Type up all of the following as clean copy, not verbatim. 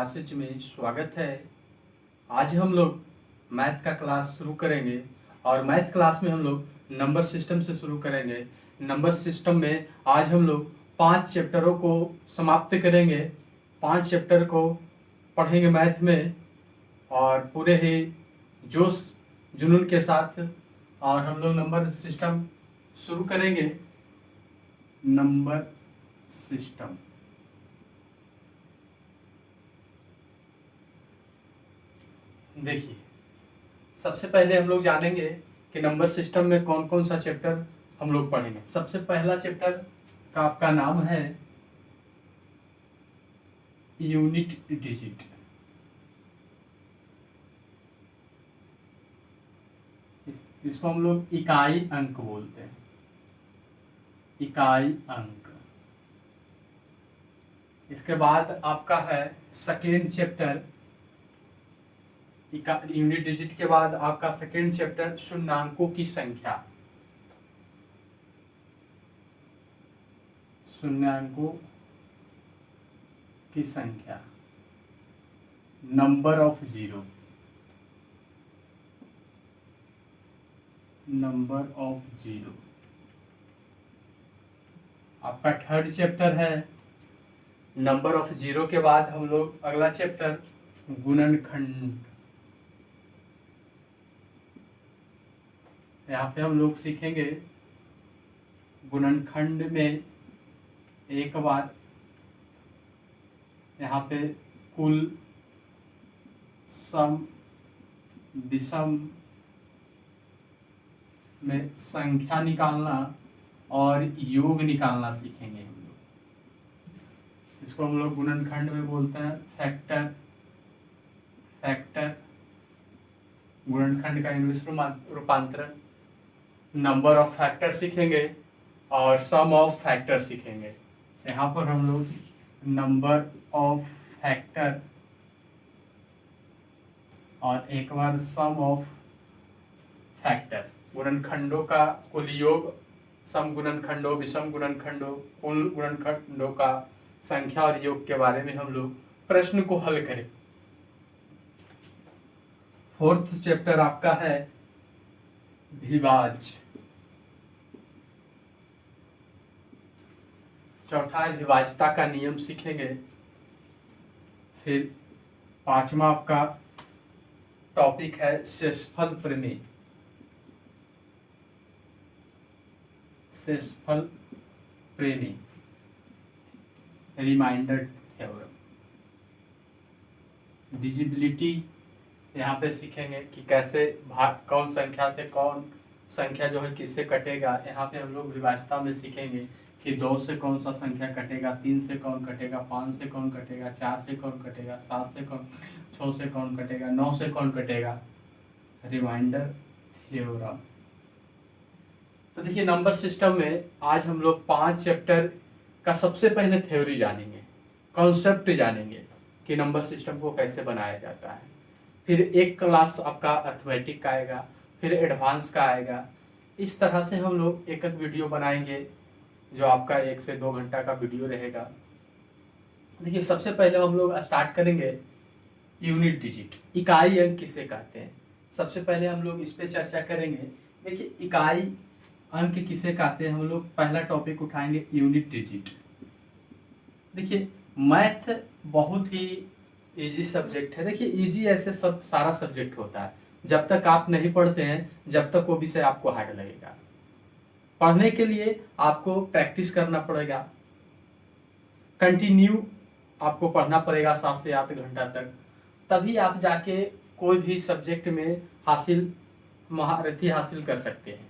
Classes में स्वागत है। आज हम लोग मैथ का क्लास शुरू करेंगे और मैथ क्लास में हम लोग नंबर सिस्टम से शुरू करेंगे। नंबर सिस्टम में आज हम लोग 5 चैप्टरों को समाप्त करेंगे। 5 चैप्टर को पढ़ेंगे मैथ में और पूरे ही जोश जुनून के साथ और हम लोग नंबर सिस्टम शुरू करेंगे। नंबर सिस्टम देखिए, सबसे पहले हम लोग जानेंगे कि नंबर सिस्टम में कौन कौन सा चैप्टर हम लोग पढ़ेंगे। सबसे पहला चैप्टर का आपका नाम है यूनिट डिजिट। इसको हम लोग इकाई अंक बोलते हैं, इकाई अंक। इसके बाद आपका है सेकेंड चैप्टर यूनिट डिजिट के बाद आपका सेकेंड चैप्टर शून्यांकों की संख्या, शून्यांकों की संख्या, number of zero, number of zero. आपका थर्ड चैप्टर है नंबर ऑफ जीरो के बाद हम लोग अगला चैप्टर गुणनखंड। यहाँ पे हम लोग सीखेंगे गुणनखंड में एक बार यहाँ पे कुल, सम, विषम में संख्या निकालना और योग निकालना सीखेंगे हम लोग। इसको हम लोग गुणनखंड में बोलते हैं फैक्टर। फैक्टर गुणनखंड का इंग्लिश रूपांतरण। नंबर ऑफ फैक्टर सीखेंगे और सम ऑफ फैक्टर सीखेंगे। यहाँ पर हम लोग नंबर ऑफ फैक्टर और एक बार सम ऑफ फैक्टर, गुणनखंडों का कुल योग, सम गुणनखंडों, विषम गुणनखंडों, कुल गुणनखंडों का संख्या और योग के बारे में हम लोग प्रश्न को हल करें। फोर्थ चैप्टर आपका है विभाज्य। चौथा विभाज्यता का नियम सीखेंगे। फिर पांचवा आपका टॉपिक है शेषफल प्रमेय। शेषफल प्रमेय, रिमाइंडर थ्योरम। डिजिबिलिटी यहाँ पे सीखेंगे कि कैसे भाग, कौन संख्या से कौन संख्या जो है किससे कटेगा। यहाँ पे हम लोग विभाज्यता में सीखेंगे कि 2 से कौन सा संख्या कटेगा, 3 से कौन कटेगा, 5 से कौन कटेगा, 4 से कौन कटेगा, 7 से कौन, 6 से कौन कटेगा, 9 से कौन कटेगा, रिमाइंडर थ्योरम। तो देखिए, नंबर सिस्टम में आज हम लोग 5 चैप्टर का सबसे पहले थ्योरी जानेंगे, कॉन्सेप्ट जानेंगे कि नंबर सिस्टम को कैसे बनाया जाता है। फिर एक क्लास आपका अर्थमेटिक का आएगा, फिर एडवांस का आएगा। इस तरह से हम लोग एक एक वीडियो बनाएंगे जो आपका 1 से 2 घंटा का वीडियो रहेगा। देखिए, सबसे पहले हम लोग स्टार्ट करेंगे यूनिट डिजिट, इकाई अंक किसे कहते हैं। सबसे पहले हम लोग इस पे चर्चा करेंगे। देखिए, इकाई अंक किसे कहते हैं, हम लोग पहला टॉपिक उठाएंगे यूनिट डिजिट। देखिए, मैथ बहुत ही इजी सब्जेक्ट है। देखिए, इजी ऐसे सब सारा सब्जेक्ट होता है, जब तक आप नहीं पढ़ते हैं जब तक वो विषय आपको हार्ड लगेगा। पढ़ने के लिए आपको प्रैक्टिस करना पड़ेगा, कंटिन्यू आपको पढ़ना पड़ेगा 7 से 8 घंटा तक, तभी आप जाके कोई भी सब्जेक्ट में महारथी हासिल कर सकते हैं।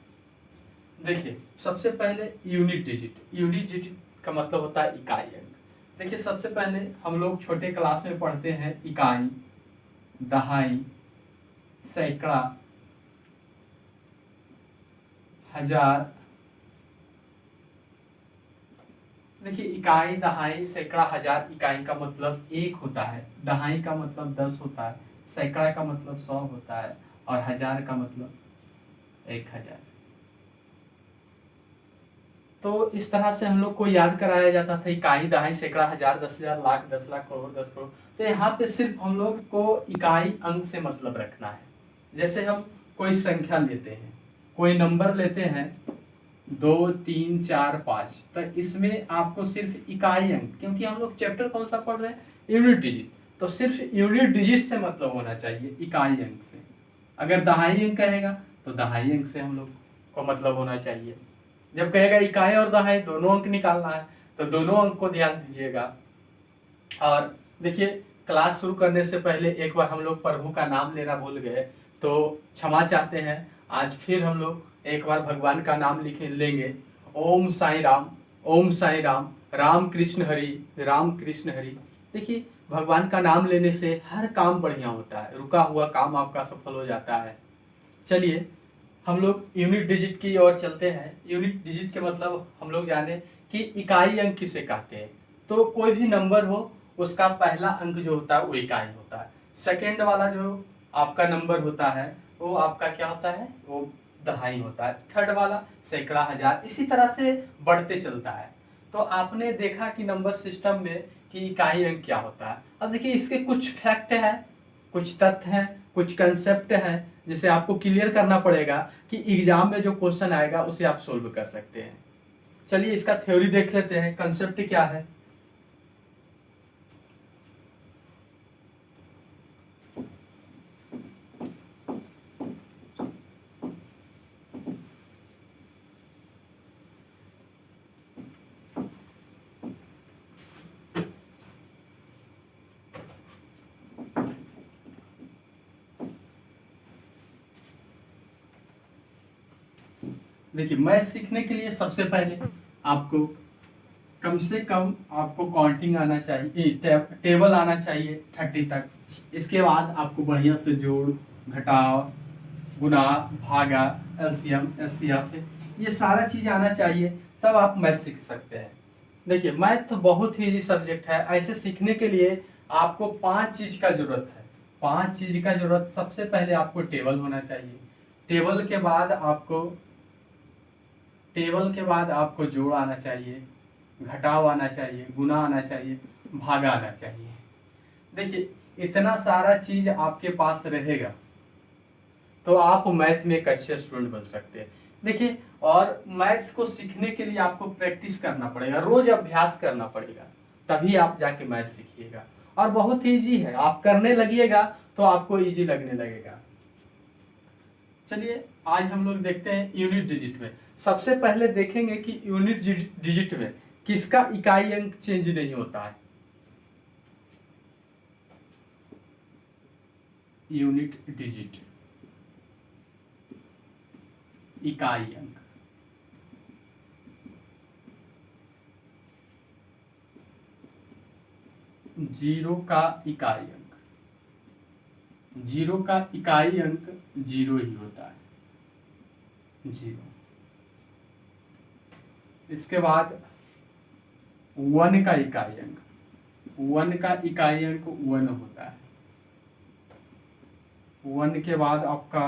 देखिए, सबसे पहले यूनिट डिजिट। यूनिट डिजिट का मतलब होता है इकाई अंक। देखिए, सबसे पहले हम लोग छोटे क्लास में पढ़ते हैं इकाई, दहाई, सैकड़ा, हजार। देखिए, इकाई, दहाई, सैकड़ा, हजार। इकाई का मतलब 1 होता है, दहाई का मतलब 10 होता है, सैकड़ा का मतलब 100 होता है और हजार का मतलब 1000। तो इस तरह से हम लोग को याद कराया जाता था इकाई, दहाई, सैकड़ा, हजार, 10,000, लाख, 10 लाख, करोड़, 10 करोड़। तो यहाँ पे सिर्फ हम लोग को इकाई अंक से मतलब रखना है। जैसे हम कोई संख्या लेते हैं, कोई नंबर लेते हैं 2 3 4 5, तो इसमें आपको सिर्फ इकाई अंक, क्योंकि हम लोग चैप्टर कौन सा पढ़ रहे हैं, यूनिट डिजिट, तो सिर्फ यूनिट डिजिट से मतलब होना चाहिए, इकाई अंक से। अगर दहाई अंक कहेगा तो दहाई अंक से हम लोग को मतलब होना चाहिए। जब कहेगा इकाई और दहाई दोनों अंक निकालना है तो दोनों अंक को ध्यान दीजिएगा। और देखिए, क्लास शुरू करने से पहले एक बार हम लोग प्रभु का नाम लेना भूल गए, तो क्षमा चाहते हैं। आज फिर हम लोग एक बार भगवान का नाम लेंगे। ओम साईं राम, ओम साईं राम, राम कृष्ण हरि, राम कृष्ण हरि। देखिए, भगवान का नाम लेने से हर काम बढ़िया होता है, रुका हुआ काम आपका सफल हो जाता है। चलिए हम लोग यूनिट डिजिट की ओर चलते हैं। यूनिट डिजिट के मतलब हम लोग जाने कि इकाई अंक किसे कहते हैं। तो कोई भी नंबर हो, उसका पहला अंक जो होता है वो इकाई होता है। सेकेंड वाला जो आपका नंबर होता है वो आपका क्या होता है, वो दहाई होता है। थर्ड वाला सैकड़ा, हजार, इसी तरह से बढ़ते चलता है। तो आपने देखा कि नंबर सिस्टम में कि इकाई अंक क्या होता है। अब देखिए, इसके कुछ फैक्ट है, कुछ तथ्य हैं, कुछ कंसेप्ट हैं, जिसे आपको क्लियर करना पड़ेगा कि एग्जाम में जो क्वेश्चन आएगा उसे आप सोल्व कर सकते हैं। चलिए इसका थ्योरी देख लेते हैं, कंसेप्ट क्या है। देखिए, मैथ सीखने के लिए सबसे पहले आपको कम से कम आपको काउंटिंग आना चाहिए, टेबल आना चाहिए 30 तक। इसके बाद आपको बढ़िया से जोड़, घटाव, गुणा, भागा, एलसीएम, एचसीएफ, ये सारा चीज आना चाहिए, तब आप मैथ सीख सकते हैं। देखिए, मैथ बहुत ही इजी सब्जेक्ट है। ऐसे सीखने के लिए आपको 5 चीज का जरूरत है। 5 चीज का जरूरत, सबसे पहले आपको टेबल होना चाहिए। टेबल के बाद आपको टेबल के बाद आपको जोड़ आना चाहिए, घटाव आना चाहिए, गुना आना चाहिए, भागा आना चाहिए। देखिए, इतना सारा चीज आपके पास रहेगा तो आप मैथ में एक अच्छे स्टूडेंट बन सकते हैं। देखिए, और मैथ को सीखने के लिए आपको प्रैक्टिस करना पड़ेगा, रोज अभ्यास करना पड़ेगा, तभी आप जाके मैथ सीखिएगा। और बहुत इजी है, आप करने लगिएगा तो आपको इजी लगने लगेगा। चलिए आज हम लोग देखते हैं यूनिट डिजिट में। सबसे पहले देखेंगे कि यूनिट डिजिट में किसका इकाई अंक चेंज नहीं होता है। यूनिट डिजिट इकाई अंक, जीरो का इकाई अंक, जीरो का इकाई अंक जीरो ही होता है, जीरो। इसके बाद 1 का इकाई अंक, 1 का इकाई अंक 1 होता है। 1 के बाद आपका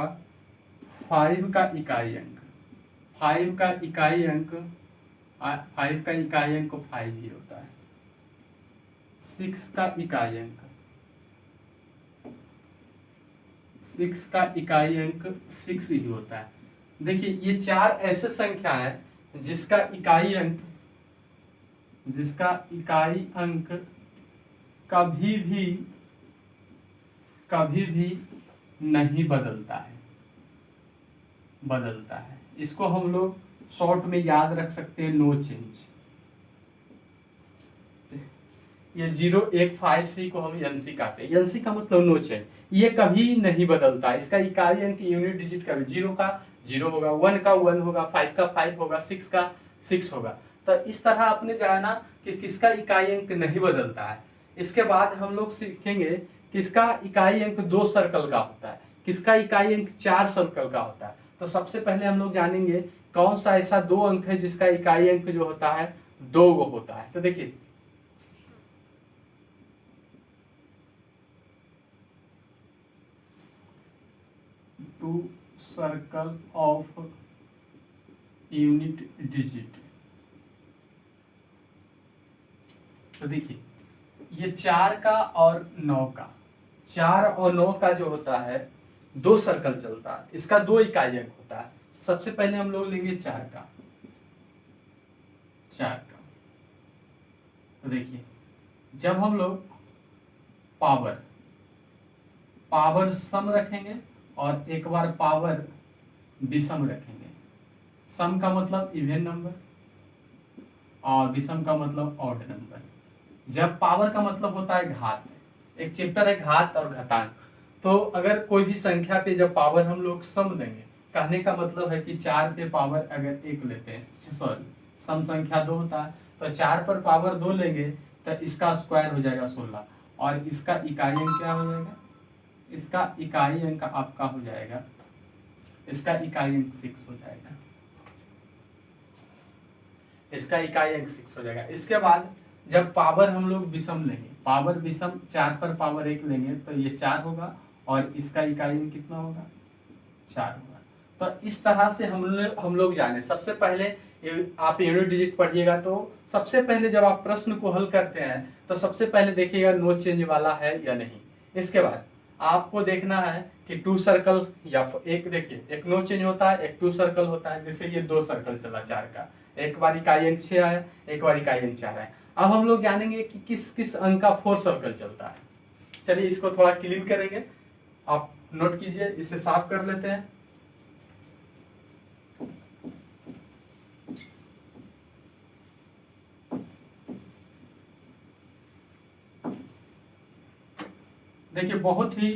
5 का इकाई अंक, 5 का इकाई अंक 5 का इकाई अंक 5 ही होता है। 6 का इकाई अंक, 6 का इकाई अंक 6 ही होता है। देखिए, ये 4 ऐसे संख्या है जिसका इकाई अंक कभी भी नहीं बदलता है। इसको हम लोग शॉर्ट में याद रख सकते हैं, नो चेंज। ये 0 1 5 C को हम एनसी कहते हैं। एनसी का मतलब नो चेंज, ये कभी नहीं बदलता। इसका इकाई अंक यूनिट डिजिट का 0 का 0 होगा, 1 का 1 होगा, 5 का 5 होगा, 6 का 6 होगा। तो इस तरह आपने जाना कि किसका इकाई अंक नहीं बदलता है। इसके बाद हम लोग सीखेंगे किसका इकाई अंक 2 सर्कल का होता है, किसका इकाई अंक 4 सर्कल का होता है। तो सबसे पहले हम लोग जानेंगे कौन सा ऐसा 2 अंक है जिसका इकाई अंक जो होता है 2 होता है। तो देखिए, two circle of unit digit. तो देखिए, ये 4 का और 9 का, 4 और 9 का जो होता है 2 सर्कल चलता है, इसका 2 इकाई अंक होता है। सबसे पहले हम लोग लेंगे 4 का, 4 का। तो देखिए जब हम लोग पावर पावर सम रखेंगे और एक बार पावर विषम रखेंगे। सम का मतलब इवन नंबर और विषम का मतलब ऑड नंबर। जब पावर का मतलब होता है घात, एक चैप्टर है घात और घातांक। तो अगर कोई भी संख्या पे जब पावर हम लोग सम देंगे, कहने का मतलब है कि 4 पे पावर अगर 1 लेते हैं, सॉरी सम संख्या 2 होता है, तो 4 पर पावर 2 लेंगे तो इसका स्क्वायर हो जाएगा 16 और इसका इकाई अंक क्या हो जाएगा, इसका इकाई अंक आपका हो जाएगा, इसका इकाई अंक 6 हो जाएगा, इसका इकाई अंक 6 हो जाएगा। इसके बाद जब पावर हम लोग विषम लेंगे, पावर विषम 4 पर पावर 1 लेंगे तो ये 4 होगा और इसका इकाई अंक कितना होगा, 4 होगा। तो इस तरह से हम लोग जाने। सबसे पहले आप यूनिट डिजिट पढ़िएगा तो सबसे पहले जब आप प्रश्न को हल करते हैं तो सबसे पहले देखिएगा नो चेंज वाला है या नहीं। इसके बाद आपको देखना है कि 2 सर्कल या एक, देखिए एक नो चेंज होता है, एक 2 सर्कल होता है। जैसे ये 2 सर्कल चला 4 का, एक बार इकाई अंक 6 है, एक बार इकाई अंक 4 है। अब हम लोग जानेंगे कि किस किस अंक का 4 सर्कल चलता है। चलिए इसको थोड़ा क्लीन करेंगे, आप नोट कीजिए, इसे साफ कर लेते हैं। देखिए बहुत ही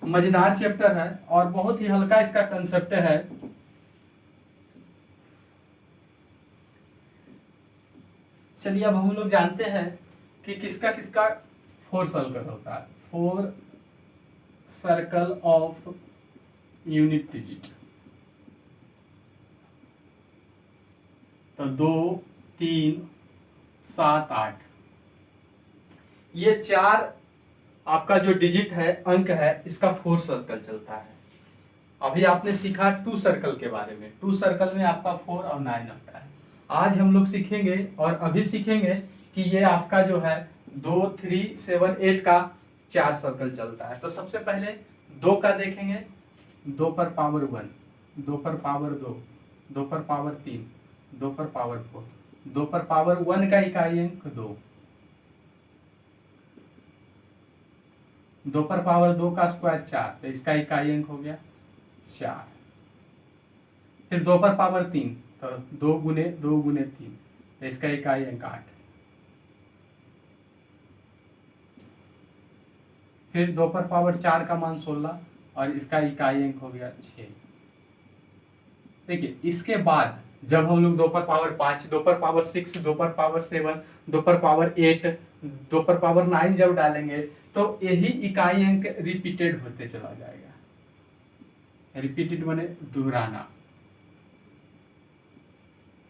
मजेदार चैप्टर है और बहुत ही हल्का इसका कंसेप्ट है। चलिए अब हम लोग जानते हैं कि किसका किसका 4 सर्कल होता है। 4 सर्कल ऑफ यूनिट डिजिट, तो 2, 3, 7, 8, ये 4 आपका जो डिजिट है, अंक है, इसका 4 सर्कल चलता है। अभी आपने सीखा 2 सर्कल के बारे में। 2 सर्कल में आपका 4 और 9 आता है। आज हम लोग सीखेंगे और अभी सीखेंगे कि ये आपका जो है 2, 3, 7, 8 का 4 सर्कल चलता है। तो सबसे पहले 2 का देखेंगे, 2 पर पावर 1, 2 पर पावर 2, 2 पर पावर 3, 2 पर पावर 4, 2 पर पावर 1 का इकाई अंक 2, 2 पर पावर 2 का स्क्वायर 4, तो इसका इकाई अंक हो गया 4। फिर 2 पर पावर 3, तो 2 गुने 3, तो इसका इकाई अंक 8। फिर 2 पर पावर 4 का मान 16 और इसका इकाई अंक हो गया 6। देखिए इसके बाद जब हम लोग 2 पर पावर 5, 2 पर पावर 6, 2 पर पावर 7, 2 पर पावर 8, 2 पर पावर 9 जब डालेंगे तो यही इकाई अंक रिपीटेड होते चला जाएगा। रिपीटेड माने दोहराना,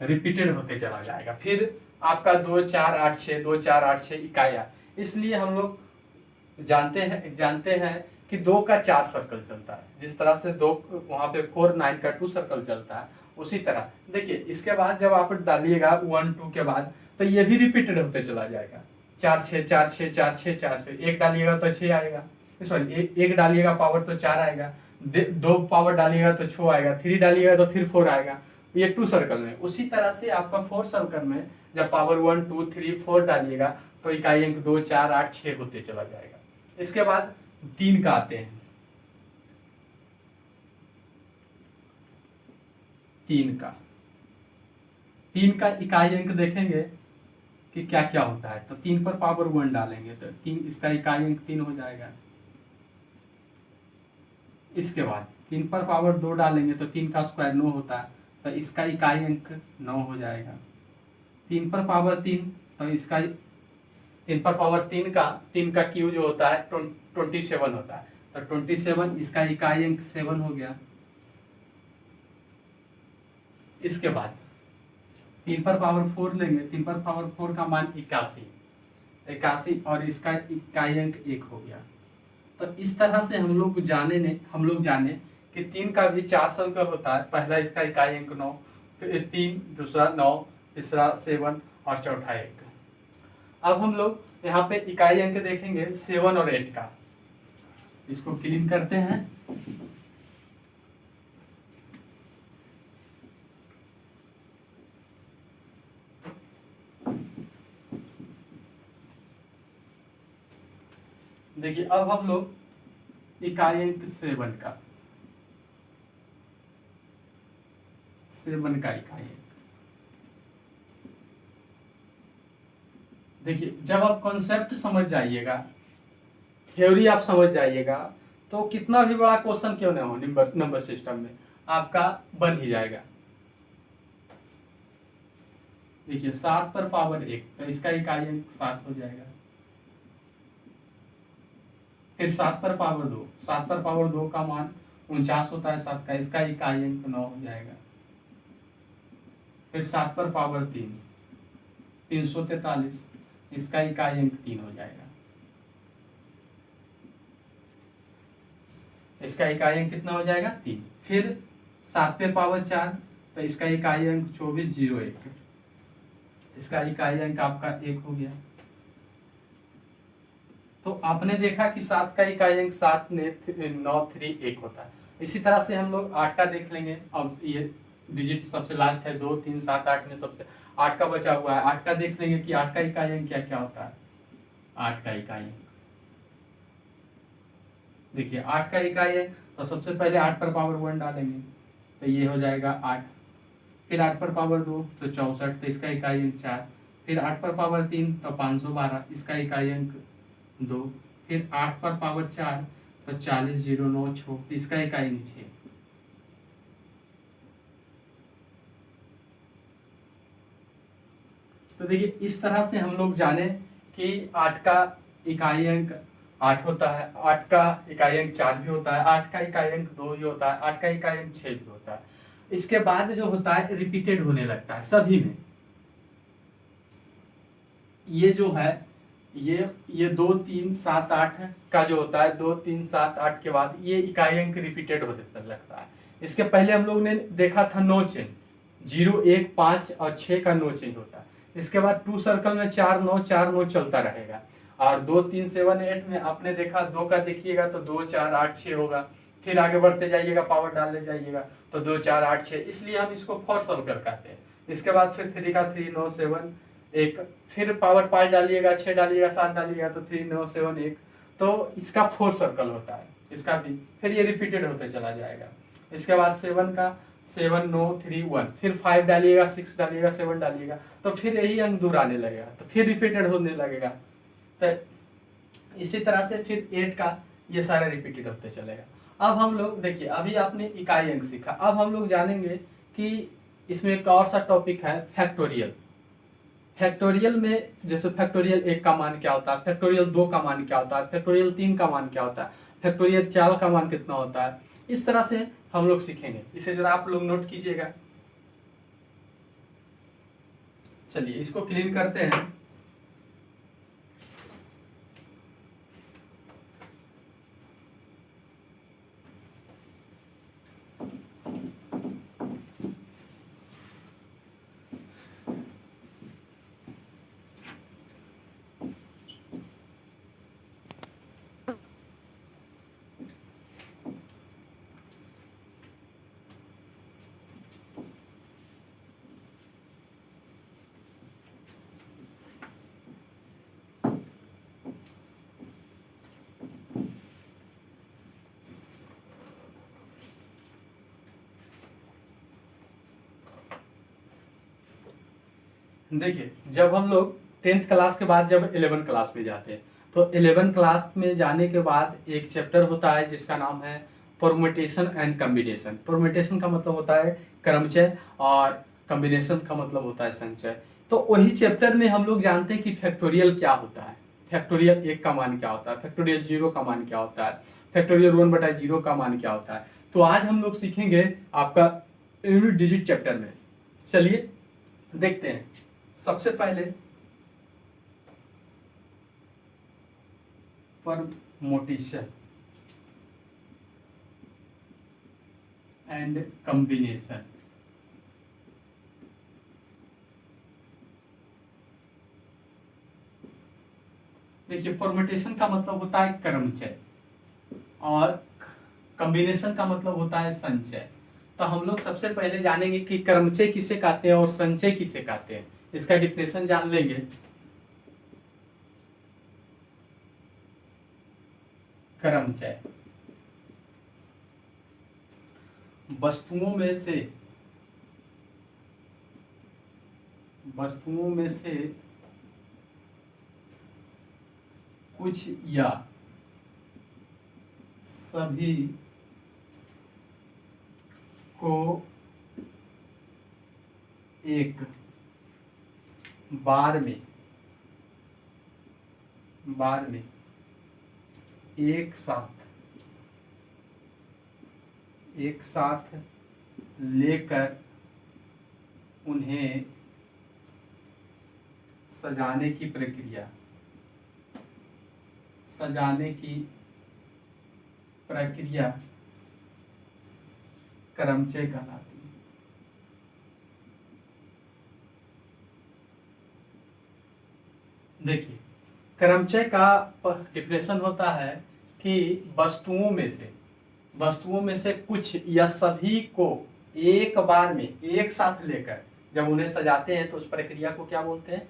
रिपीटेड होते चला जाएगा। फिर आपका 2, 4, 8, 6, 2, 4, 8, 6 इकाइयां। इसलिए हम लोग जानते हैं कि 2 का 4 सर्कल चलता है। जिस तरह से 2 वहां पे 4, 9 का 2 सर्कल चलता है, उसी तरह देखिए इसके बाद जब आप डालिएगा 1, 2 के बाद तो ये भी रिपीटेड होते चला जाएगा। 4, 6, 4, 6, 4, 6, 4 से 1 डालिएगा तो 6 आएगा, सॉरी 1 डालिएगा पावर तो 4 आएगा, 2 पावर डालिएगा तो 6 आएगा, 3 डालिएगा तो फिर 4 आएगा। ये 2 सर्कल में। उसी तरह से आपका 4 सर्कल में जब पावर 1, 2, 3, 4 डालिएगा तो इकाई अंक 2, 4, 8, 6 होते चला जाएगा। इसके बाद 3 का आते हैं। 3 का इकाई अंक देखेंगे कि क्या क्या होता है। तो 3 पर पावर 1 डालेंगे तो 3, इसका इकाई अंक 3 हो जाएगा। इसके बाद 3 पर पावर 2 डालेंगे तो 3 का स्क्वायर 9 होता है, तो इसका इकाई अंक 9 हो जाएगा। 3 पर पावर 3, तो इसका 3 पर पावर 3 का क्यू जो होता है 27 होता है, तो 27, इसका इकाई अंक 7 हो गया। इसके बाद 3 पर पावर 4 लेंगे, 3 पर पावर 4 का मान 81 और इसका इकाई अंक 1 हो गया। तो इस तरह से हम लोग जाने कि 3 का भी 4 सर्कल होता है। पहला इसका इकाई अंक 9, फिर 3, दूसरा 9, तीसरा 7 और चौथा 1। अब हम लोग यहाँ पे इकाई अंक देखेंगे 7 और 8 का। इसको क्लीन करते हैं। देखिए अब हम लोग इकाई अंक 7 का इकाई अंक देखिए, जब आप कॉन्सेप्ट समझ जाइएगा, थ्योरी आप समझ जाइएगा, तो कितना भी बड़ा क्वेश्चन क्यों ना हो नंबर सिस्टम में आपका बन ही जाएगा। देखिए 7 पर पावर 1, तो इसका इकाई अंक 7 हो जाएगा। फिर 7 पर पावर 2, 7 पर पावर 2 का मान 49 होता है 7 का, इसका इकाई अंक 9 हो जाएगा। फिर 7 पर पावर 3, 343, इसका इकाई अंक 3 हो जाएगा। इसका इकाई अंक कितना हो जाएगा? 3। फिर 7 पे पावर 4, तो इसका इकाई अंक 2401, इसका इकाई अंक आपका 1 हो गया। तो आपने देखा कि 7 का इकाई अंक 7 9 3 1 होता है। इसी तरह से हम लोग 8 का देख लेंगे। अब ये डिजिट सबसे लास्ट है 2 3 7 8 में सबसे 8 का बचा हुआ है। 8 का देख लेंगे कि 8 का इकाई अंक क्या क्या होता है। 8 का इकाई अंक देखिए 8 का इकाई है, तो सबसे पहले 8 पर पावर 1 डालेंगे, तो ये हो जाएगा 8। फिर 8 पर पावर 2 तो 64, तो इसका इकाई अंक 4। फिर 8 पर पावर 3 तो 512, इसका इकाई अंक 2। फिर 8 पर पावर 4 तो 40 0 9 6, इसका इकाई अंक 6। तो देखिए इस तरह से हम लोग जाने कि 8 का इकाई अंक 8 होता है, 8 का इकाई अंक 4 भी होता है, 8 का इकाई अंक 2 भी होता है, 8 का इकाई अंक 6 भी होता है। इसके बाद जो होता है रिपीटेड होने लगता है सभी में। ये जो है ये 2 3 7 8 का जो होता है, 2 3 7 8 के बाद ये इकाई अंक रिपीटेड होने लगता है। इसके पहले हम लोग ने देखा था नो चेंज, 0 1 5 और 6 का नो चेंज होता है। इसके बाद 2 सर्कल में 4 9 चलता रहेगा। और 2 3 7 8 में आपने देखा 2 का देखिएगा तो 2 4 8 6 होगा। फिर आगे बढ़ते जाइएगा, पावर डालने जाइएगा तो 2 4 8 6, इसलिए हम इसको 4 सर्कल कहते हैं। इसके बाद फिर 3 का 3 9 7 1, फिर पावर 5 डालिएगा, 6 डालिएगा, 7 डालिएगा तो 3 9 7 1, तो इसका 4 सर्कल होता है। इसका भी फिर ये रिपीटेड होते चला जाएगा। इसके बाद 7 का 7 9 3 1, फिर 5 डालिएगा, 6 डालिएगा, 7 डालिएगा, तो फिर यही अंक दूर आने लगेगा, तो फिर रिपीटेड होने लगेगा। तो इसी तरह से फिर 8 का ये सारा रिपीटेड होते चलेगा। अब हम लोग देखिए, अभी आपने इकाई अंक सीखा, अब हम लोग जानेंगे कि इसमें एक और सा टॉपिक है फैक्टोरियल। फैक्टोरियल में जैसे फैक्टोरियल 1 का मान क्या होता है, फैक्टोरियल 2 का मान क्या होता है, फैक्टोरियल 3 का मान क्या होता है, फैक्टोरियल 4 का मान कितना होता है, इस तरह से हम लोग सीखेंगे। इसे जरा आप लोग नोट कीजिएगा। चलिए इसको क्लीन करते हैं। देखिए जब हम लोग 10th क्लास के बाद जब 11 क्लास में जाते हैं, तो 11 क्लास में जाने के बाद एक चैप्टर होता है जिसका नाम है परम्यूटेशन एंड कॉम्बिनेशन। परम्यूटेशन का मतलब होता है क्रमचय और कॉम्बिनेशन का मतलब होता है संचय। तो वही चैप्टर में हम लोग जानते हैं कि फैक्टोरियल क्या होता है, फैक्टोरियल 1 का मान क्या होता है, फैक्टोरियल 0 का मान क्या होता है, फैक्टोरियल 1/0 का मान क्या होता है। तो आज हम लोग सीखेंगे आपका यूनिट डिजिट चैप्टर में। चलिए देखते हैं। सबसे पहले परम्यूटेशन एंड कॉम्बिनेशन। देखिए परम्यूटेशन का मतलब होता है क्रमचय और कॉम्बिनेशन का मतलब होता है संचय। तो हम लोग सबसे पहले जानेंगे कि क्रमचय किसे कहते हैं और संचय किसे कहते हैं, इसका डिफिनेशन जान लेंगे। क्रमचय वस्तुओं में से कुछ या सभी को एक बार में एक साथ लेकर उन्हें सजाने की प्रक्रिया क्रमचय कहलाती है। देखिए क्रमचय का डिफिनेशन होता है कि वस्तुओं में से कुछ या सभी को एक बार में एक साथ लेकर जब उन्हें सजाते हैं तो उस प्रक्रिया को क्या बोलते हैं,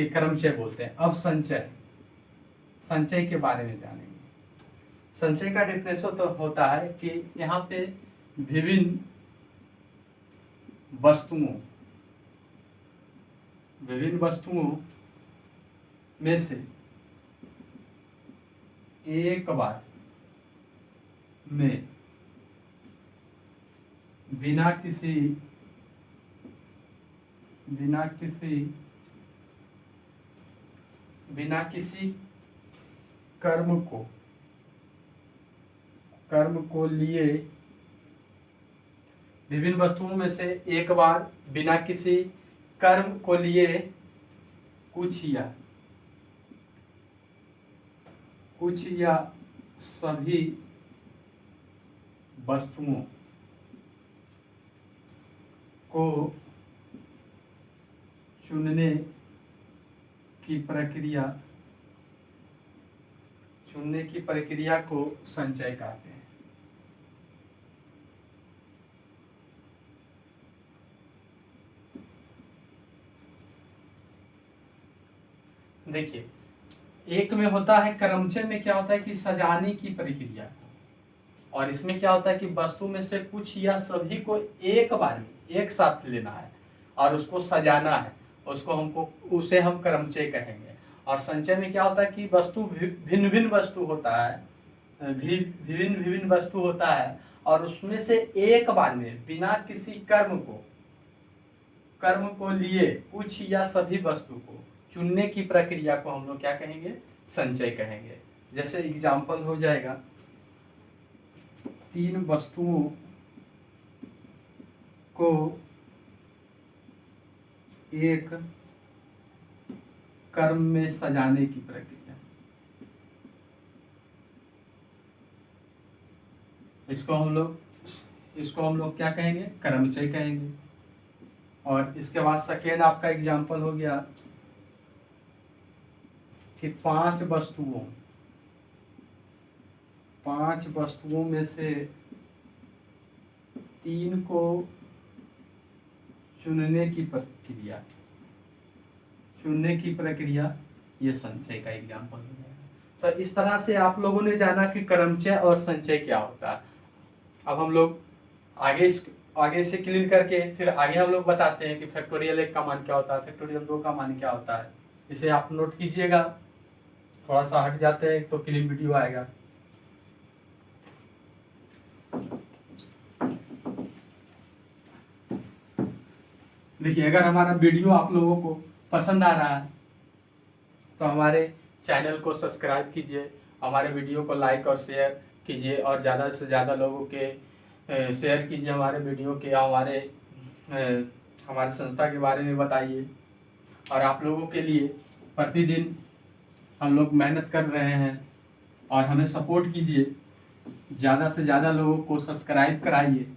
क्रमचय बोलते हैं। अब संचय के बारे में जानेंगे। संचय का डिफिनेशन तो होता है कि यहाँ पे विभिन्न वस्तुओं में से एक बार में बिना किसी कर्म को लिए, विभिन्न वस्तुओं में से एक बार बिना किसी कर्म को लिए कुछ या सभी वस्तुओं को चुनने की प्रक्रिया को संचय कहते हैं। देखिए एक में होता है क्रमचय में क्या होता है कि सजाने की प्रक्रिया, और इसमें क्या होता है कि वस्तु में से कुछ या सभी को एक बार में एक साथ लेना है और उसको सजाना है, उसे हम क्रमचय कहेंगे। और संचय में क्या होता है कि वस्तु भिन्न वस्तु होता है, विभिन्न वस्तु होता है और उसमें से एक बार में बिना किसी कर्म को लिए कुछ या सभी वस्तु को चुनने की प्रक्रिया को हम लोग क्या कहेंगे, संचय कहेंगे। जैसे एग्जाम्पल हो जाएगा, 3 वस्तुओं को एक कर्म में सजाने की प्रक्रिया, इसको हम लोग क्या कहेंगे, क्रमचय कहेंगे। और इसके बाद सेकेंड आपका एग्जाम्पल हो गया कि 5 वस्तुओं में से 3 को चुनने की प्रक्रिया, ये संचय का एग्जाम्पल हो जाएगा। तो इस तरह से आप लोगों ने जाना कि क्रमचय और संचय क्या होता है। अब हम लोग आगे से क्लीन करके फिर आगे हम लोग बताते हैं कि फैक्टोरियल 1 का मान क्या होता है, फैक्टोरियल 2 का मान क्या होता है। इसे आप नोट कीजिएगा, थोड़ा सा हट जाते हैं तो क्लीन वीडियो आएगा। देखिए अगर हमारा वीडियो आप लोगों को पसंद आ रहा है तो हमारे चैनल को सब्सक्राइब कीजिए, हमारे वीडियो को लाइक और शेयर कीजिए और ज़्यादा से ज़्यादा लोगों के शेयर कीजिए हमारे वीडियो के, हमारे संस्था के बारे में बताइए। और आप लोगों के लिए प्रतिदिन हम लोग मेहनत कर रहे हैं और हमें सपोर्ट कीजिए, ज़्यादा से ज़्यादा लोगों को सब्सक्राइब कराइए।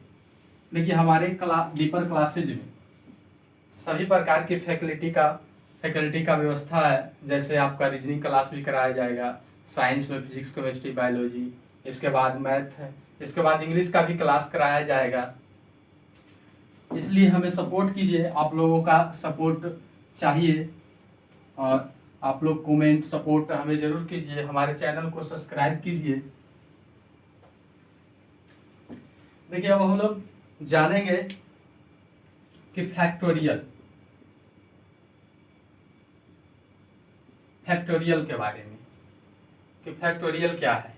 देखिए हमारे दीपर क्लासेज में सभी प्रकार की फैकल्टी का व्यवस्था है, जैसे आपका रीजनिंग क्लास भी कराया जाएगा, साइंस में फिजिक्स केमिस्ट्री बायोलॉजी, इसके बाद मैथ है, इसके बाद इंग्लिश का भी क्लास कराया जाएगा। इसलिए हमें सपोर्ट कीजिए, आप लोगों का सपोर्ट चाहिए और आप लोग कमेंट सपोर्ट हमें जरूर कीजिए, हमारे चैनल को सब्सक्राइब कीजिए। देखिए अब हम लोग जानेंगे कि फैक्टोरियल के बारे में, कि फैक्टोरियल क्या है।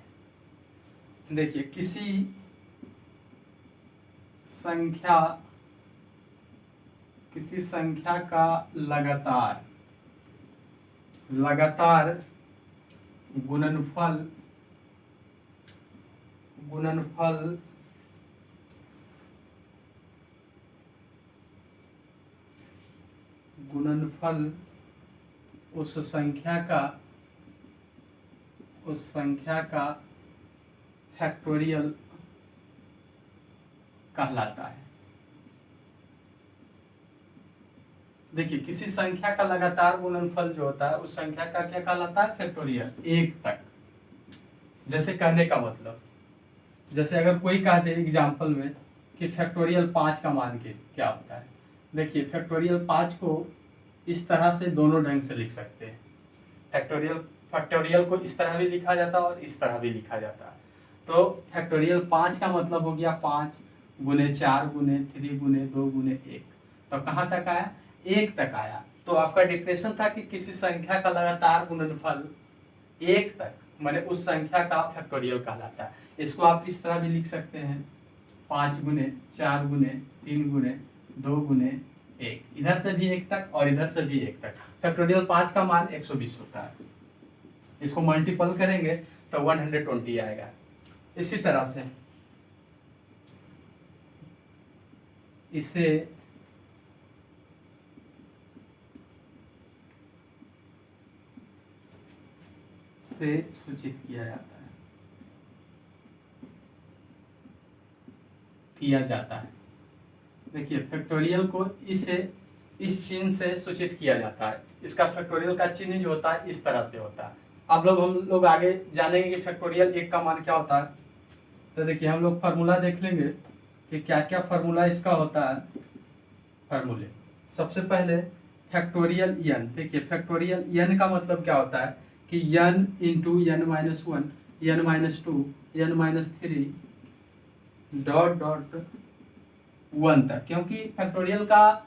देखिए किसी संख्या का लगातार गुणनफल उस संख्या का फैक्टोरियल कहलाता है। देखिए किसी संख्या का लगातार गुणनफल जो होता है उस संख्या का क्या कहलाता है, फैक्टोरियल, एक तक। जैसे कहने का मतलब, जैसे अगर कोई कह दे एग्जाम्पल में कि फैक्टोरियल 5 का मान के क्या होता है। देखिए फैक्टोरियल 5 को इस तरह से दोनों ढंग से लिख सकते हैं। फैक्टोरियल को इस तरह भी लिखा जाता है और इस तरह भी लिखा जाता है। तो फैक्टोरियल 5 का मतलब हो गया 5 गुने 4 गुने 3 गुने 2 गुने 1। तो कहाँ तक आया, 1 तक आया। तो आपका डिफिनेशन था कि किसी संख्या का लगातार गुणनफल 1 तक, माने उस संख्या का फैक्टोरियल कहलाता है। इसको आप इस तरह भी लिख सकते हैं, 5 गुने 4 गुने 3 गुने 2 गुने 1, इधर से भी 1 तक और इधर से भी 1 तक। फैक्टोरियल 5 का मान 120 होता है। इसको मल्टीपल करेंगे तो 120 आएगा। इसी तरह से इसे सूचित किया जाता है। देखिए फैक्टोरियल को इस चिन्ह से सूचित किया जाता है। इसका फैक्टोरियल का चिन्ह जो होता है इस तरह से होता है। हम लोग आगे जानेंगे कि फैक्टोरियल 1 का मान क्या होता है। तो देखिए हम लोग फार्मूला देख लेंगे कि क्या क्या फार्मूला इसका होता है। फार्मूले सबसे पहले फैक्टोरियल n। देखिए फैक्टोरियल n का मतलब क्या होता है कि n into n minus 1 n minus 2 n minus 3 dot 1 तक। क्योंकि फैक्टोरियल का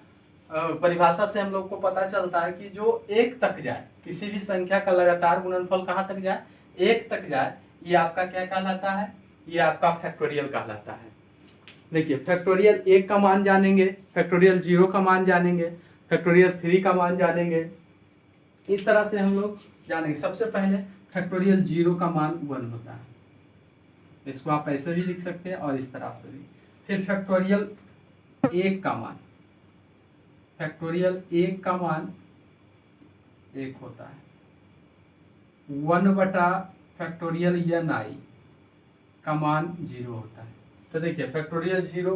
परिभाषा से हम लोग को पता चलता है कि जो 1 तक जाए, किसी भी संख्या का लगातार गुणनफल कहाँ तक जाए, 1 तक जाए, ये आपका क्या कहलाता है, ये आपका फैक्टोरियल कहलाता है। देखिए फैक्टोरियल 1 का मान जानेंगे, फैक्टोरियल 0 का मान जानेंगे, फैक्टोरियल 3 का मान जानेंगे। इस तरह से हम लोग जानेंगे। सबसे पहले फैक्टोरियल 0 का मान 1 होता है। इसको आप ऐसे भी लिख सकते हैं और इस तरह से भी। फिर फैक्टोरियल 1 का मान, फैक्टोरियल 1 का मान 1 होता है। 1 बटा फैक्टोरियल ni का मान 0 होता है। तो देखिए फैक्टोरियल 0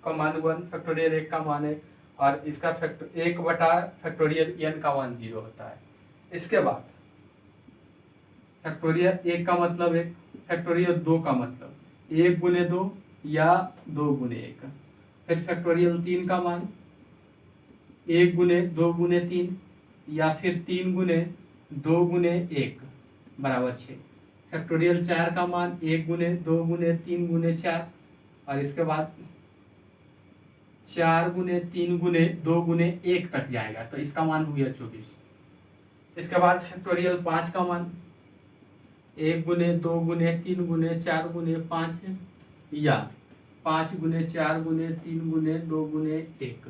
का मान 1, फैक्टोरियल 1 का मान 1 और इसका 1 बटा फैक्टोरियल n का मान 0 होता है। इसके बाद फैक्टोरियल 1 का मतलब 1, फैक्टोरियल 2 का मतलब 1 गुने 2 या 2 गुने 1। फिर फैक्टोरियल 3 का मान 1 गुने 2 गुने 3 या फिर 3 गुने 2 गुने 1 बराबर 6। फैक्टोरियल 4 का मान 1 गुने 2 गुने 3 गुने 4 और इसके बाद 4 गुने 3 गुने 2 गुने 1 तक जाएगा। तो इसका मान हो गया 24। इसके बाद फैक्टोरियल 5 का मान 1 गुने 2 गुने 3 गुने 4 गुने 5 या 5 गुने 4 गुने 3 गुने 2 गुने 1।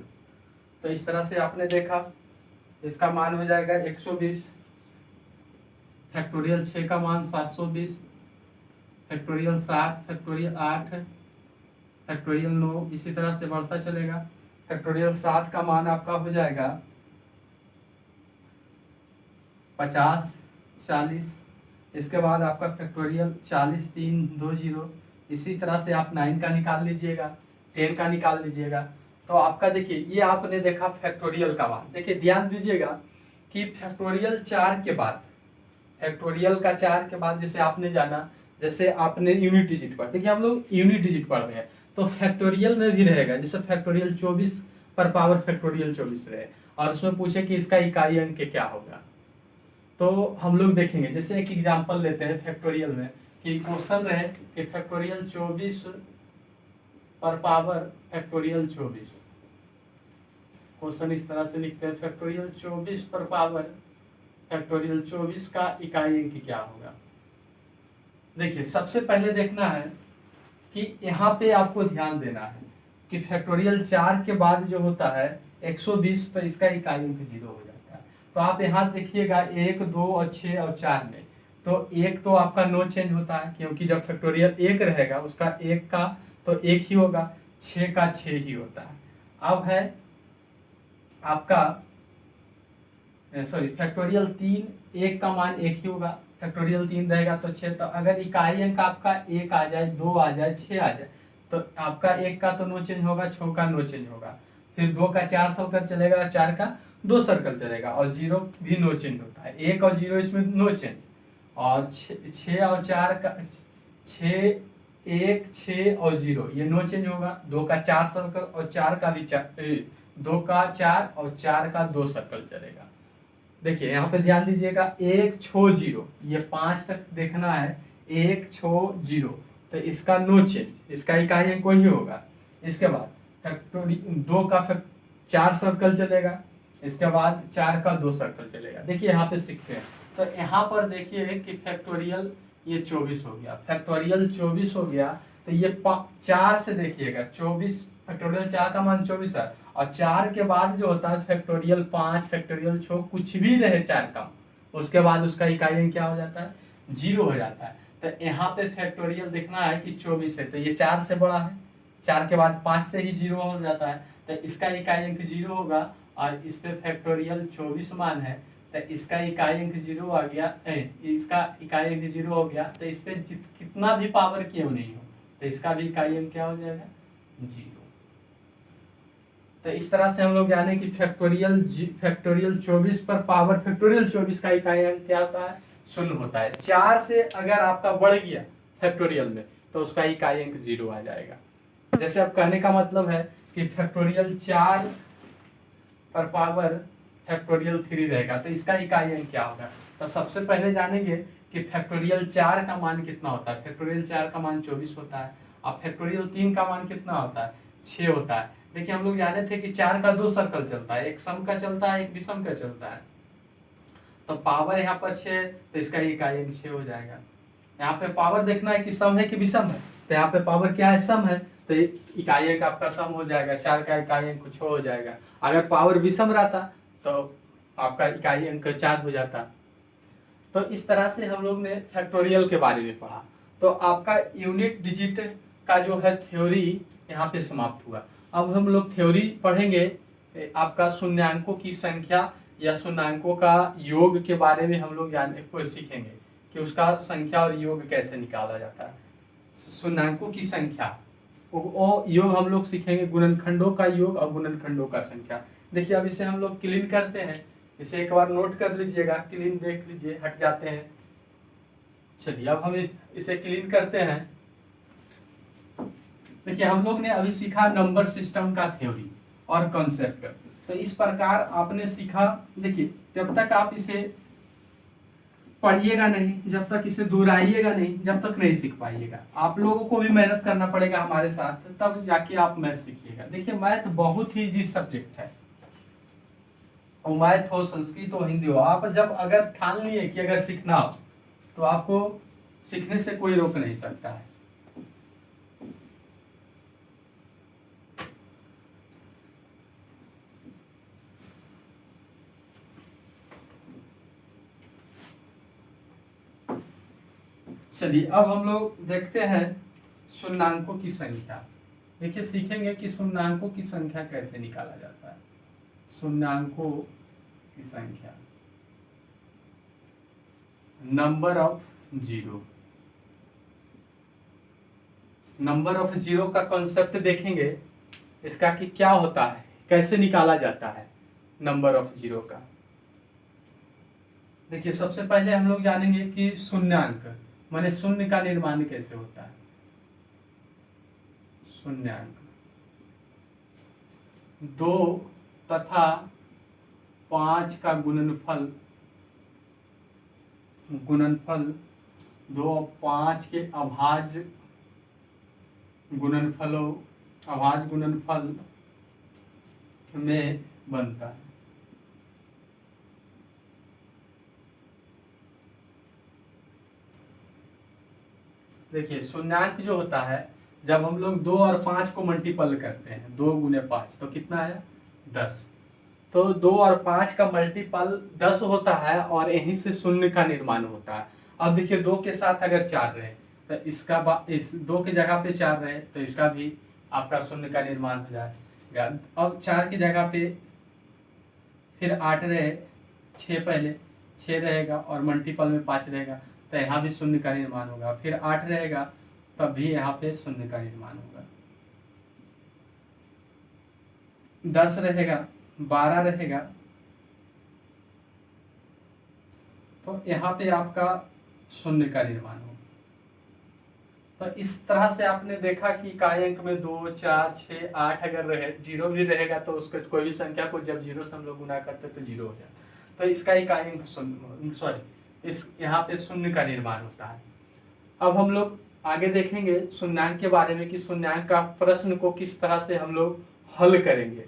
तो इस तरह से आपने देखा, इसका मान हो जाएगा 120। फैक्टोरियल 6 का मान 720, फैक्टोरियल 7, फैक्टोरियल 8, फैक्टोरियल 9, इसी तरह से बढ़ता चलेगा। फैक्टोरियल 7 का मान आपका हो जाएगा 50, 40। इसके बाद आपका फैक्टोरियल 40, 3, 2, 0। इसी तरह से आप 9 का निकाल लीजिएगा, 10 का निकाल लीजिएगा। तो आपका देखिए ये आपने देखा फैक्टोरियल का मान। देखिए ध्यान दीजिएगा कि फैक्टोरियल 4 के बाद, फैक्टोरियल का 4 के बाद जैसे आपने जाना, जैसे आपने यूनिट डिजिट पढ़, देखिए हम लोग यूनिट डिजिट पढ़ रहे हैं, तो फैक्टोरियल में भी रहेगा, जैसे फैक्टोरियल 24 पर पावर फैक्टोरियल 24 रहे और उसमें पूछे कि इसका इकाई अंक क्या होगा, तो हम लोग देखेंगे। जैसे एक एग्जांपल लेते हैं फैक्टोरियल में, कि क्वेश्चन रहे कि फैक्टोरियल 24 पर पावर फैक्टोरियल 24, क्वेश्चन इस तरह से लिखते हैं, फैक्टोरियल 24 पर पावर फैक्टोरियल 24 का इकाई अंक क्या होगा। देखिए सबसे पहले देखना है कि यहाँ पे आपको ध्यान देना है कि फैक्टोरियल 4 के बाद जो होता है 120, तो इसका इकाई अंक 0 हो जाता है। तो आप यहाँ देखिएगा 1, 2 और 6 और 4 में, तो 1 तो आपका नो चेंज होता है, क्योंकि जब फैक्टोरियल 1 रहेगा उसका 1 का तो 1 ही होगा, 6 का 6 ही होता है। अब है आपका सॉरी फैक्टोरियल 3, 1 का मान 1 ही होगा, फैक्टोरियल 3 रहेगा तो 6, तो अगर इकाई अंक आपका 1 आ जाए, 2 आ जाए, 6 आ जाए, तो आपका 1 का तो नो चेंज होगा, 6 का नो चेंज होगा, फिर 2 का 4 सर्कल चलेगा, 4 का 2 सर्कल चलेगा, और 0 भी नो चेंज होता है, 1 और 0 इसमें नो चेंज, और 6 और 4 का 6, 1, 6 और 0 ये नो चेंज होगा, 2 का 4 सर्कल और 4 का भी 2 का 4 और 4 का 2 सर्कल चलेगा। देखिए यहाँ पे ध्यान दीजिएगा, 1, 6, 0, ये 5 तक देखना है, 1, 6, 0, तो इसका नो चेंज, इसका इकाई अंक ही होगा। इसके बाद फैक्टोरियल 2 का 4 सर्कल चलेगा, इसके बाद 4 का 2 सर्कल चलेगा। देखिए यहाँ पे सीखते हैं, तो यहाँ पर देखिए कि फैक्टोरियल ये 24 हो गया, फैक्टोरियल 24 हो गया, तो ये 4 से देखिएगा 24, फैक्टोरियल 4 का मान 24 है, और 4 के बाद जो होता है फैक्टोरियल 5, फैक्टोरियल 6, कुछ भी रहे 4 का, उसके बाद उसका इकाई अंक क्या हो जाता है, 0 हो जाता है। तो यहाँ पे फैक्टोरियल देखना है कि 24 है, तो ये 4 से बड़ा है, 4 के बाद 5 से ही 0 हो जाता है, तो इसका इकाई अंक 0 होगा, और इस पे फैक्टोरियल 24 मान है, तो इसका इकाई अंक 0 आ गया, इसका इकाई अंक 0 हो गया, तो इस पे कितना भी पावर क्यों नहीं हो, तो इसका भी इकाई अंक क्या हो जाएगा, 0। तो इस तरह से हम लोग जाने कि फैक्टोरियल 24 पर पावर फैक्टोरियल 24 का इकाई अंक क्या होता है, 0 होता है। 4 से अगर आपका बढ़ गया फैक्टोरियल में, तो उसका इकाई अंक 0 आ जाएगा। जैसे अब कहने का मतलब है कि फैक्टोरियल 4 पर पावर फैक्टोरियल 3 रहेगा, तो इसका इकाई अंक क्या होगा। तो सबसे पहले जानेंगे कि फैक्टोरियल 4 का मान कितना होता है। फैक्टोरियल 4 का मान 24 होता है, और फैक्टोरियल 3 का मान कितना होता है, 6 होता है। देखिए हम लोग जाने थे कि 4 का 2 सर्कल चलता है, एक सम का चलता है, एक विषम का चलता है, तो पावर यहाँ पर 6, तो इसका इकाई अंक 6 हो जाएगा। यहाँ पे पावर देखना है कि सम है कि विषम है, तो यहाँ पे पावर क्या है, सम है, तो इकाई अंक आपका सम हो जाएगा, 4 का इकाई अंक 6 हो जाएगा। अगर पावर विषम रहता तो आपका इकाई अंक 4 हो जाता। तो इस तरह से हम लोग ने फैक्टोरियल के बारे में पढ़ा। तो आपका यूनिट डिजिट का जो है थ्योरी यहाँ पे समाप्त हुआ। अब हम लोग थ्योरी पढ़ेंगे आपका शून्यांकों की संख्या या शून्यांकों का योग के बारे में हम लोग सीखेंगे कि उसका संख्या और योग कैसे निकाला जाता है। शून्यांकों की संख्या वो योग हम लोग सीखेंगे, गुणनखंडों का योग और गुणनखंडों का संख्या। देखिए अब इसे हम लोग क्लीन करते हैं, इसे एक बार नोट कर लीजिएगा, क्लीन देख लीजिए, हट जाते हैं। चलिए अब हम इसे क्लीन करते हैं। देखिए हम लोग ने अभी सीखा नंबर सिस्टम का थ्योरी और कॉन्सेप्ट। तो इस प्रकार आपने सीखा। देखिए जब तक आप इसे पढ़िएगा नहीं, जब तक इसे दोहराइएगा नहीं, जब तक नहीं सीख पाइएगा। आप लोगों को भी मेहनत करना पड़ेगा हमारे साथ, तब जाके आप मैथ सीखिएगा। देखिए मैथ बहुत ही इजी सब्जेक्ट है, और मैथ हो, संस्कृत हो, हिंदी हो, आप जब अगर ठान लिए कि अगर सीखना हो तो आपको सीखने से कोई रोक नहीं सकता है। चलिए अब हम लोग देखते हैं शून्यांकों की संख्या। देखिए सीखेंगे कि शून्यांकों की संख्या कैसे निकाला जाता है। शून्यांकों की संख्या, number of zero. Number of zero का कॉन्सेप्ट देखेंगे, इसका कि क्या होता है, कैसे निकाला जाता है नंबर ऑफ जीरो का। देखिए सबसे पहले हम लोग जानेंगे कि शून्यांक माने शून्य का निर्माण कैसे होता है। शून्यांक 2 तथा 5 का गुणनफल 2 और 5 के अभाज्य गुणनफल में बनता है। देखिए शून्यांक जो होता है जब हम लोग 2 और 5 को मल्टीपल करते हैं, 2 गुने 5 तो कितना आया 10। तो 2 और 5 का मल्टीपल 10 होता है और यहीं से शून्य का निर्माण होता है। अब देखिए 2 के साथ अगर 4 रहे तो इसका इस 2 की जगह पे 4 रहे तो इसका भी आपका शून्य का निर्माण हो जाएगा। अब 4 की जगह पे फिर 8 रहे, 6 पहले 6 रहेगा और मल्टीपल में 5 रहेगा तो यहाँ भी शून्य का निर्माण होगा। फिर 8 रहेगा तब भी यहाँ पे शून्य का निर्माण होगा। 10 रहेगा, 12 रहेगा तो यहाँ पे आपका शून्य का निर्माण होगा। तो इस तरह से आपने देखा कि इकाई अंक में 2, 4, 6, 8 अगर रहे, 0 भी रहेगा तो उसको कोई भी संख्या को जब 0 से हम लोग गुना करते तो 0 हो जाता। तो इसका इकाई अंक शून्य, इस यहाँ पे शून्य का निर्माण होता है। अब हम लोग आगे देखेंगे शून्यांक के बारे में कि शून्यांक का प्रश्न को किस तरह से हम लोग हल करेंगे।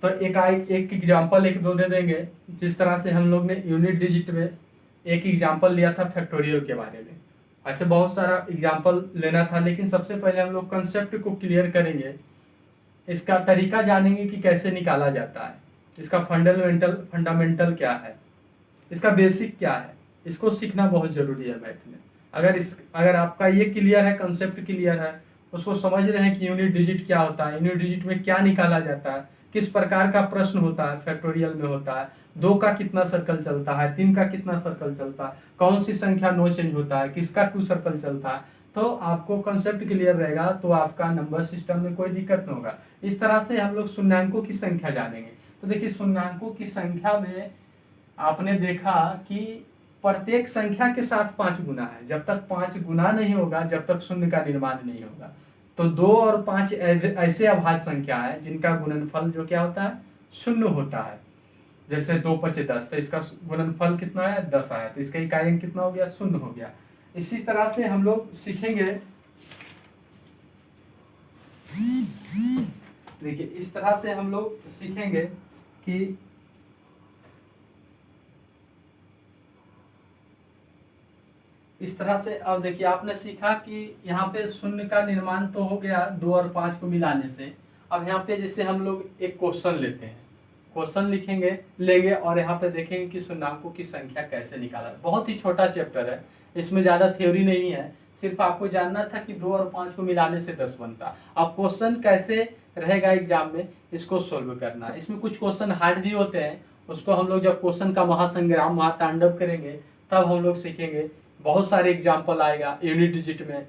तो एक एग्जाम्पल 1-2 दे देंगे। जिस तरह से हम लोग ने यूनिट डिजिट में एक एग्जाम्पल लिया था फैक्टोरियल के बारे में, ऐसे बहुत सारा एग्जाम्पल लेना था, लेकिन सबसे पहले हम लोग कंसेप्ट को क्लियर करेंगे, इसका तरीका जानेंगे कि कैसे निकाला जाता है, इसका फंडामेंटल क्या है, इसका बेसिक क्या है, इसको सीखना बहुत जरूरी है मैथ में। अगर आपका ये क्लियर है, कंसेप्ट क्लियर है, उसको समझ रहे हैं कि यूनिट डिजिट क्या होता है, यूनिट डिजिट में क्या निकाला जाता है, किस प्रकार का प्रश्न होता है फैक्टोरियल में होता है, 2 का कितना सर्कल चलता है, 3 का कितना सर्कल चलता है, कौन सी संख्या नो चेंज होता है, किसका 2 सर्कल चलता है, तो आपको कंसेप्ट क्लियर रहेगा तो आपका नंबर सिस्टम में कोई दिक्कत नहीं होगा। इस तरह से हम लोग शून्यांकों की संख्या जानेंगे। तो देखिए शून्यांकों की संख्या में आपने देखा कि प्रत्येक संख्या के साथ 5 गुना है। जब तक 5 गुना नहीं होगा जब तक शून्य का निर्माण नहीं होगा। तो 2 और 5 ऐसे अभाज्य संख्या है जिनका गुणनफल जो क्या होता है शून्य होता है। जैसे 2 × 5 = 10 तो इसका गुणनफल कितना है 10 आया, तो इसका इकाई अंक कितना हो गया शून्य हो गया। इसी तरह से हम लोग सीखेंगे, देखिए इस तरह से हम लोग सीखेंगे कि इस तरह से। अब देखिए आपने सीखा कि यहाँ पे शून्य का निर्माण तो हो गया 2 और 5 को मिलाने से। अब यहाँ पे जैसे हम लोग एक क्वेश्चन लेते हैं, क्वेश्चन लेंगे और यहाँ पे देखेंगे कि शून्यांकों की संख्या कैसे निकाला। बहुत ही छोटा चैप्टर है, इसमें ज़्यादा थ्योरी नहीं है, सिर्फ आपको जानना था कि 2 और 5 को मिलाने से 10 बनता। अब क्वेश्चन कैसे रहेगा एग्जाम में, इसको सोल्व करना। इसमें कुछ क्वेश्चन हार्ड भी होते हैं, उसको हम लोग जब क्वेश्चन का महासंग्राम महातांडव करेंगे तब हम लोग सीखेंगे। बहुत सारे एग्जाम्पल आएगा यूनिट डिजिट में।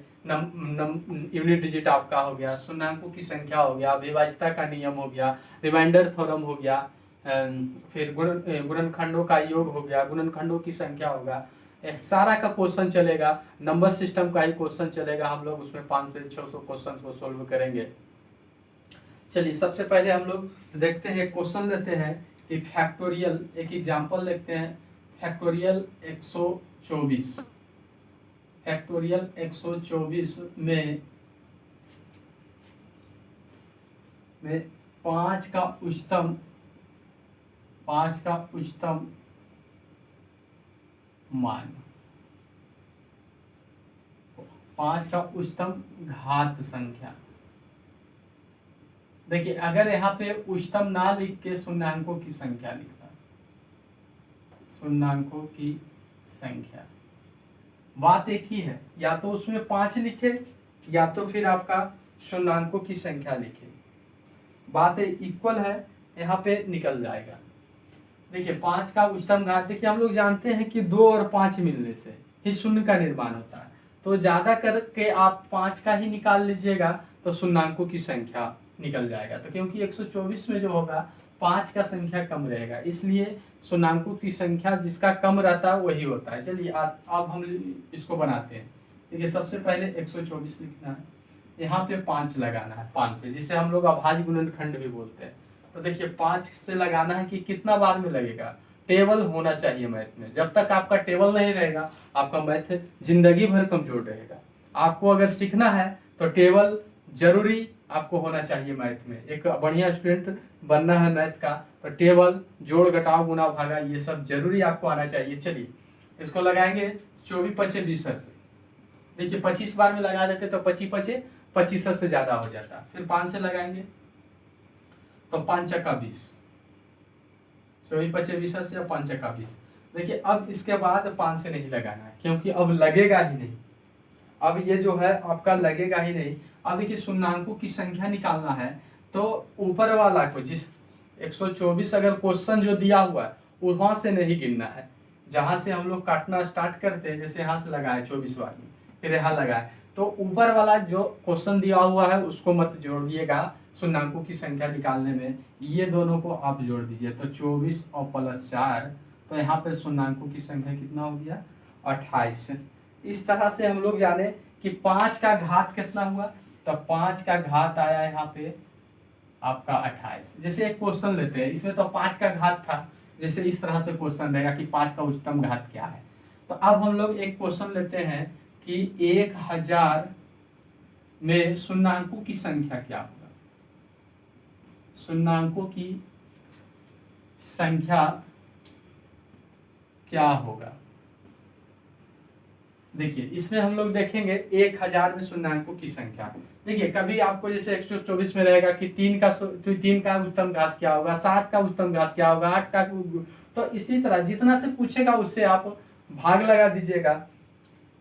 यूनिट डिजिट आपका हो गया, शून्यांकों की संख्या हो गया, विभाज्यता का नियम हो गया, रिमाइंडर थ्योरम हो गया, फिर गुणनखंडों का योग हो गया, गुणनखंडों की संख्या होगा, सारा का क्वेश्चन चलेगा। नंबर सिस्टम का ही क्वेश्चन चलेगा, हम लोग उसमें 500 से 600 क्वेश्चन को सोल्व करेंगे। चलिए सबसे पहले हम लोग देखते हैं, क्वेश्चन लेते हैं कि फैक्टोरियल, एक एग्जाम्पल लेते हैं फैक्टोरियल 124। फैक्टोरियल 124 में 5 का उच्चतम मान, 5 का उच्चतम घात संख्या। देखिए अगर यहाँ पे उच्चतम ना लिख के शून्यांकों की संख्या लिखता, शून्यांकों की संख्या, बात एक ही है, या तो उसमें 5 लिखे या तो फिर आपका शून्यांकों की संख्या लिखे, बात इक्वल है, यहाँ पे निकल जाएगा। देखिए 5 का उच्चतम घात, देखिए हम लोग जानते हैं कि 2 और 5 मिलने से ही शून्य का निर्माण होता है, तो ज्यादा करके आप 5 का ही निकाल लीजिएगा तो शून्यांकों की संख्या निकल जाएगा। तो क्योंकि 124 में जो होगा 5 का संख्या कम रहेगा, इसलिए शून्याङ्कों की संख्या जिसका कम रहता है वही होता है। चलिए अब हम इसको बनाते हैं। देखिए सबसे पहले 124 लिखना है, यहाँ पे 5 लगाना है 5 से, जिसे हम लोग अभाज्य गुणनखंड भी बोलते हैं। तो देखिए 5 से लगाना है कि कितना बार में लगेगा, टेबल होना चाहिए मैथ में। जब तक आपका टेबल नहीं रहेगा आपका मैथ जिंदगी भर कमजोर रहेगा। आपको अगर सीखना है तो टेबल जरूरी आपको होना चाहिए मैथ में। एक बढ़िया स्टूडेंट बनना है मैथ का तो टेबल, जोड़ घटाव गुना भागा ये सब जरूरी आपको आना चाहिए। चलिए इसको लगाएंगे 24 पचे 20 से। देखिए 25 बार में लगा देते तो 25 पचे 25 से ज्यादा हो जाता। फिर 5 से लगाएंगे तो 5 चक्का 20, 24 पचे 20 से 5 चक्का 20। देखिए अब इसके बाद 5 से नहीं लगाना है क्योंकि अब लगेगा ही नहीं, अब ये जो है आपका लगेगा ही नहीं। अब देखिए शून्याङ्कों की संख्या निकालना है तो ऊपर वाला को, जिस 124 अगर क्वेश्चन जो दिया हुआ है वहां से नहीं गिनना है, जहां से हम लोग काटना स्टार्ट करते हैं, जैसे यहाँ से लगाए 24 बार में फिर यहाँ लगाए, तो ऊपर वाला जो क्वेश्चन दिया हुआ है उसको मत जोड़िएगा शून्याङ्कों की संख्या निकालने में, ये दोनों को आप जोड़ दीजिए। तो 24 और प्लस 4, तो यहाँ पे शून्याङ्कों की संख्या कितना हो गया 28। इस तरह से हम लोग जाने कि 5 का घात कितना हुआ, तो 5 का घात आया यहाँ पे आपका 28। जैसे एक क्वेश्चन लेते हैं, इसमें तो 5 का घात था, जैसे इस तरह से क्वेश्चन रहेगा कि 5 का उच्चतम घात क्या है। तो अब हम लोग एक क्वेश्चन लेते हैं कि 1000 में शून्याङ्कों की संख्या क्या होगा, शून्याङ्कों की संख्या क्या होगा। देखिए इसमें हम लोग देखेंगे 1000 में शून्याङ्कों की संख्या। देखिए कभी आपको जैसे 124 में रहेगा कि 3 का उच्चतम घात क्या होगा, 7 का उच्चतम घात क्या होगा, 8 का, तो इसी तरह जितना से पूछेगा उससे आप भाग लगा दीजिएगा।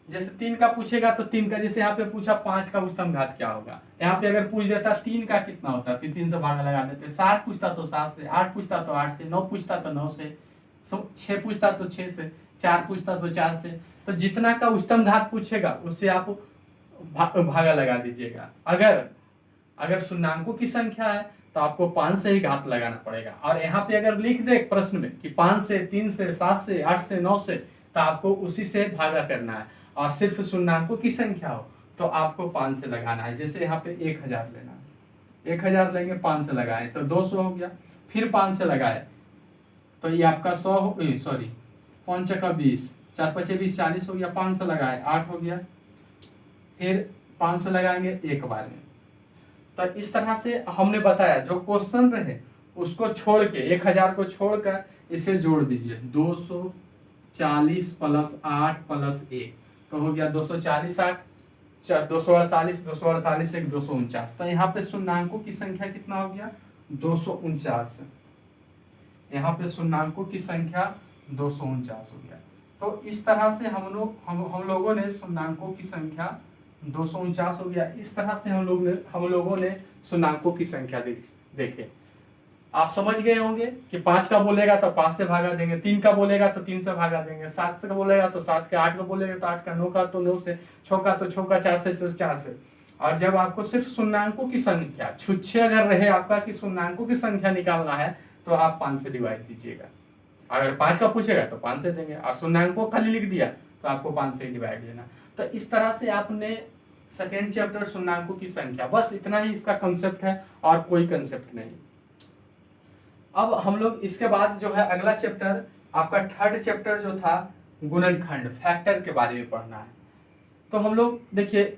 जैसे 3 का पूछेगा तो 3 का, जैसे यहाँ पे पूछा 5 का उच्चतम घात क्या होगा, यहाँ पे अगर पूछ देता 3 का कितना होता है 3 से भाग लगा देते, 7 पूछता तो 7 से, 8 पूछता तो 8 से, 9 पूछता तो 9 से, 6 पूछता तो 6 से, 4 पूछता तो 4 से। तो जितना का उच्चतम घात पूछेगा उससे आप भागा लगा दीजिएगा। अगर शून्याङ्कों की संख्या है तो आपको 5 से ही घात लगाना पड़ेगा। और यहाँ पे अगर लिख दे प्रश्न में कि 5 से, 3 से, 7 से, 8 से, 9 से, तो आपको उसी से भागा करना है। और सिर्फ शून्याङ्कों की संख्या हो तो आपको 5 से लगाना है। जैसे यहाँ पे 1000 लेना है, 1000 लेंगे 5 से लगाए तो 200 हो गया, फिर 5 से लगाए तो ये आपका 100 हो, सॉरी 5 चक्का 20, 4 पचे 20, 40 हो गया, 5 से लगाए 8 हो गया, फिर 5 से लगाएंगे एक बार में। तो इस तरह से हमने बताया जो क्वेश्चन रहे उसको छोड़ के 1000 को छोड़कर इसे जोड़ दीजिए। 240 प्लस 8 प्लस 1 तो हो गया 240, 8 248, 248 से 249। तो यहाँ पे शून्याङ्कों की संख्या कितना हो गया 249। यहाँ पे शून्याङ्कों की संख्या 249 हो गया। तो इस तरह से हम लोगों ने शून्याङ्कों की संख्या 249 हो गया। इस तरह से हम लोगों ने शून्याङ्कों की संख्या देखे। आप समझ गए होंगे कि 5 का बोलेगा तो 5 से भागा देंगे, 3 का बोलेगा तो 3 से भागा देंगे, 7 का बोलेगा तो 7 का, 8 का बोलेगा तो 8 का, 9 का तो 9 से, 6 का तो 6 का, 4 से 4 से। और जब आपको सिर्फ शून्याङ्कों की संख्या छुच्छे अगर रहे आपका कि शून्याङ्कों की संख्या निकालना है तो आप 5 से डिवाइड दीजिएगा। अगर 5 का पूछेगा तो 5 से देंगे, और शून्याङ्कों खाली लिख दिया तो आपको 5 से डिवाइड देना। तो इस तरह से आपने सेकेंड चैप्टर शून्याङ्कों की संख्या, बस इतना ही इसका कंसेप्ट है और कोई कंसेप्ट नहीं। अब हम लोग इसके बाद जो है अगला चैप्टर आपका थर्ड चैप्टर जो था गुणनखंड, फैक्टर के बारे में पढ़ना है। तो हम लोग देखिए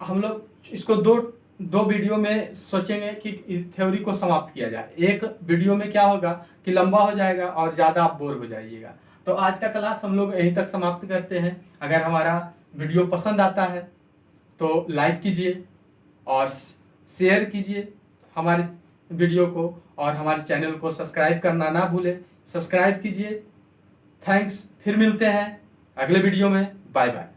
हम लोग इसको दो वीडियो में सोचेंगे कि इस थ्योरी को समाप्त किया जाए। एक वीडियो में क्या होगा कि लंबा हो जाएगा और ज़्यादा आप बोर हो जाइएगा। तो आज का क्लास हम लोग यहीं तक समाप्त करते हैं। अगर हमारा वीडियो पसंद आता है तो लाइक कीजिए और शेयर कीजिए हमारे वीडियो को, और हमारे चैनल को सब्सक्राइब करना ना भूलें, सब्सक्राइब कीजिए। थैंक्स, फिर मिलते हैं अगले वीडियो में। Bye bye.